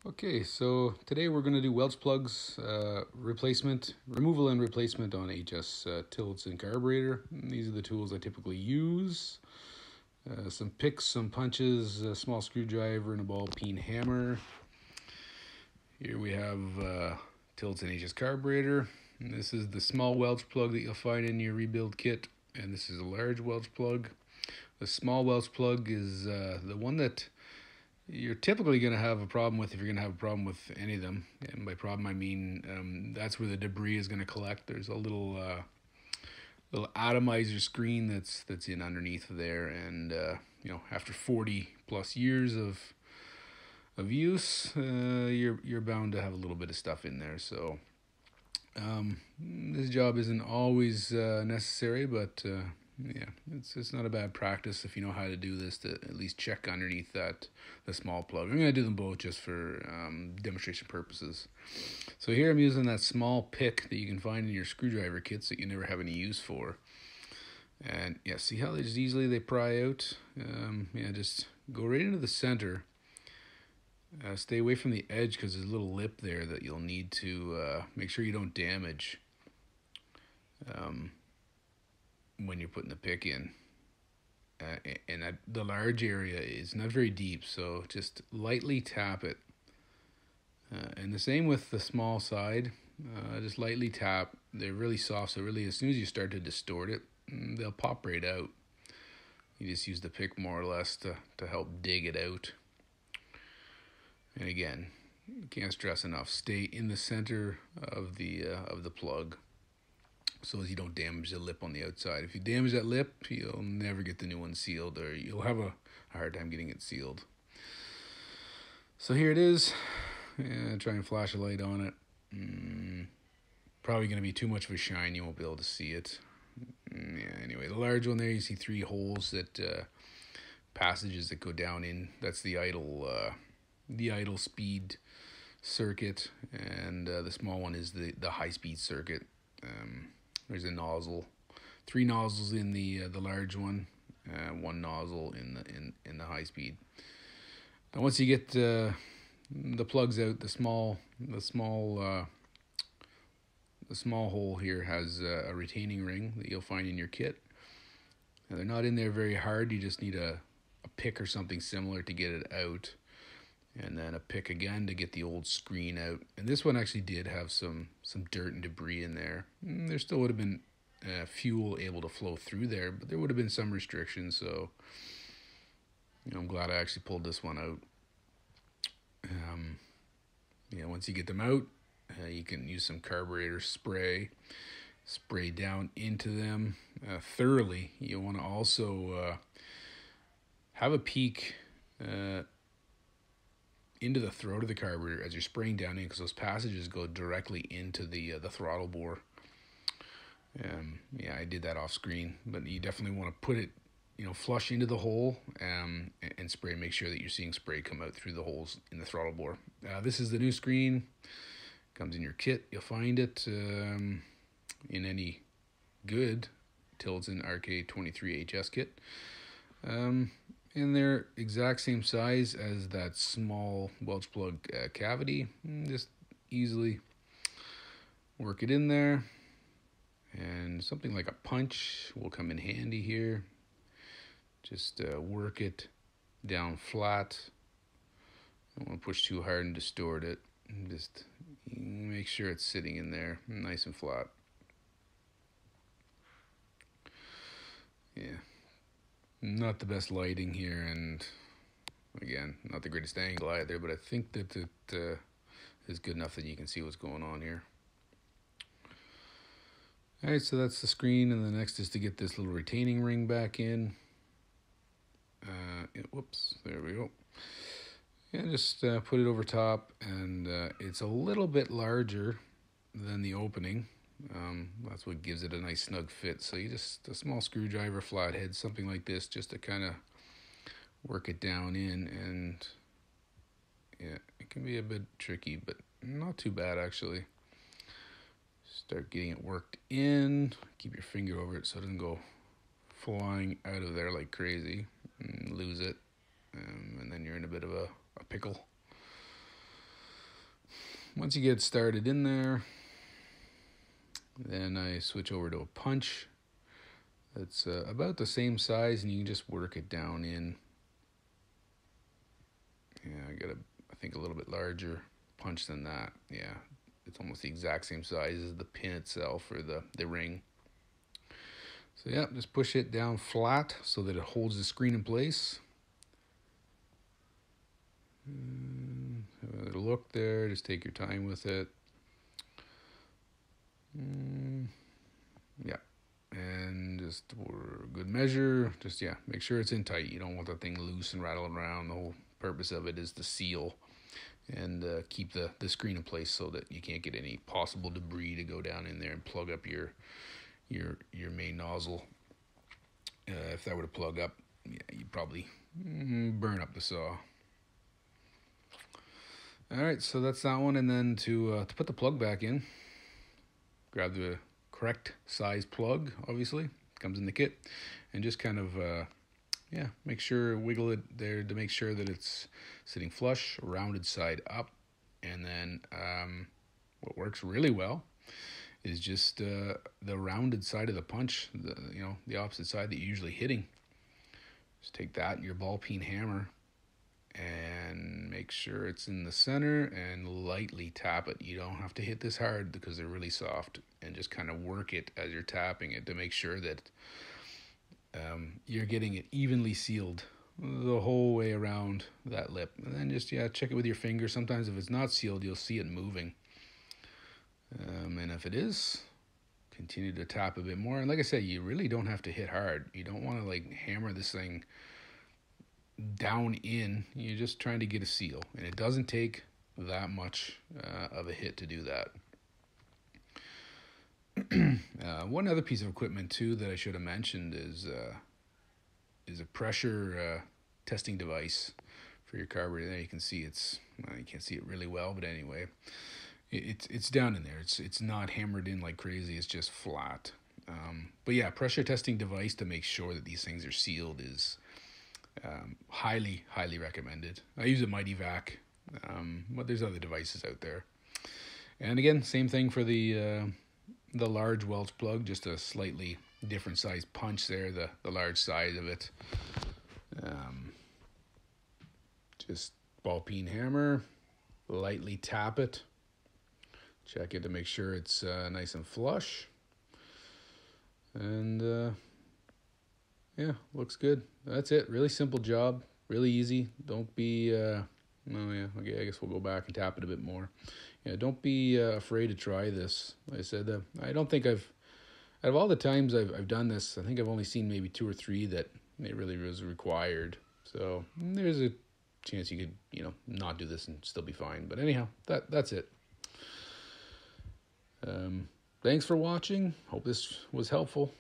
Okay, so today we're going to do Welch plugs removal and replacement on HS Tillotson carburetor. These are the tools I typically use. Some picks, some punches, a small screwdriver, and a ball peen hammer. Here we have Tillotson HS carburetor. And this is the small Welch plug that you'll find in your rebuild kit, and this is a large Welch plug. The small Welch plug is the one that you're typically going to have a problem with if you're going to have a problem with any of them. And by problem, I mean that's where the debris is going to collect. There's a little atomizer screen that's in underneath there, and after 40 plus years of use, you're bound to have a little bit of stuff in there. So this job isn't always necessary, but yeah, it's not a bad practice if you know how to do this, to at least check underneath the small plug. I'm going to do them both just for demonstration purposes. So here I'm using that small pick that you can find in your screwdriver kits that you never have any use for. And yeah, see how just easily they pry out? Yeah, just go right into the center. Stay away from the edge because there's a little lip there that you'll need to make sure you don't damage when you're putting the pick in. And the large area is not very deep, so just lightly tap it. And the same with the small side. Just lightly tap. They're really soft, so really as soon as you start to distort it, they'll pop right out. You just use the pick more or less to help dig it out. And again, can't stress enough, stay in the center of the plug so as you don't damage the lip on the outside. If you damage that lip, you'll never get the new one sealed, or you'll have a hard time getting it sealed. So here it is. Try and flash a light on it. Probably going to be too much of a shine. You won't be able to see it. Yeah. Anyway, the large one there, you see 3 holes that passages that go down in. That's the idle speed circuit, and the small one is the high speed circuit. There's a nozzle, 3 nozzles in the large one, 1 nozzle in the high speed. And once you get the plugs out, the small hole here has a retaining ring that you'll find in your kit. Now, they're not in there very hard. You just need a pick or something similar to get it out, and then a pick again to get the old screen out. And this one actually did have some dirt and debris in there. There still would have been fuel able to flow through there, but there would have been some restrictions. So I'm glad I actually pulled this one out. Once you get them out, you can use some carburetor spray down into them thoroughly. You want to also have a peek into the throat of the carburetor as you're spraying down in, because those passages go directly into the throttle bore. I did that off screen, but you definitely want to put it flush into the hole and spray. Make sure that you're seeing spray come out through the holes in the throttle bore. This is the new screen. Comes in your kit. You'll find it in any good Tillotson RK23 HS kit. And they're exact same size as that small Welch plug cavity. Just easily work it in there. And something like a punch will come in handy here. Just work it down flat. Don't want to push too hard and distort it. Just make sure it's sitting in there nice and flat. Yeah, not the best lighting here, and again, not the greatest angle either, but I think that it is good enough that you can see what's going on here. Alright, so that's the screen, and the next is to get this little retaining ring back in. Whoops, there we go. And just put it over top, and it's a little bit larger than the opening. That's what gives it a nice snug fit. So you just a small screwdriver, flathead, something like this, just to kind of work it down in. And yeah, it can be a bit tricky, but not too bad actually. Start getting it worked in. Keep your finger over it so it doesn't go flying out of there like crazy and lose it. And then you're in a bit of a pickle. once you get started in there, then I switch over to a punch. It's about the same size, and you can just work it down in. Yeah, I think a little bit larger punch than that. Yeah, it's almost the exact same size as the pin itself, or the ring. So yeah, just push it down flat so that it holds the screen in place. Have a look there, just take your time with it. Yeah, and just for good measure, just make sure it's in tight. You don't want the thing loose and rattling around. The whole purpose of it is to seal and keep the screen in place so that you can't get any possible debris to go down in there and plug up your main nozzle. If that were to plug up, you'd probably burn up the saw. All right, so that's that one. And then to put the plug back in, grab the correct size plug. Obviously, comes in the kit, and just kind of make sure, wiggle it there to make sure that it's sitting flush, rounded side up. And then what works really well is just the rounded side of the punch, the opposite side that you're usually hitting. Just take that and your ball peen hammer and make sure it's in the center and lightly tap it. You don't have to hit this hard because they're really soft, and just kind of work it as you're tapping it to make sure that you're getting it evenly sealed the whole way around that lip. And then just check it with your finger. Sometimes if it's not sealed, you'll see it moving. And if it is, continue to tap a bit more. And like I said, you really don't have to hit hard. You don't want to hammer this thing down in. You're just trying to get a seal, and it doesn't take that much of a hit to do that. One other piece of equipment too that I should have mentioned is a pressure testing device for your carburetor. There you can see you can't see it really well, but anyway, it's down in there. It's not hammered in like crazy. It's just flat. But yeah, pressure testing device to make sure that these things are sealed is highly recommended. I use a Mighty Vac, but there's other devices out there. And again, same thing for the large Welch plug, just a slightly different size punch there, the large size of it. Just ball peen hammer, lightly tap it, check it to make sure it's nice and flush, and looks good. That's it. Really simple job, really easy. Don't be okay, I guess we'll go back and tap it a bit more. Don't be afraid to try this. Like I said, I don't think out of all the times I've done this, I think I've only seen maybe 2 or 3 that it really was required. So there's a chance you could, not do this and still be fine. But anyhow, that's it. Thanks for watching. Hope this was helpful.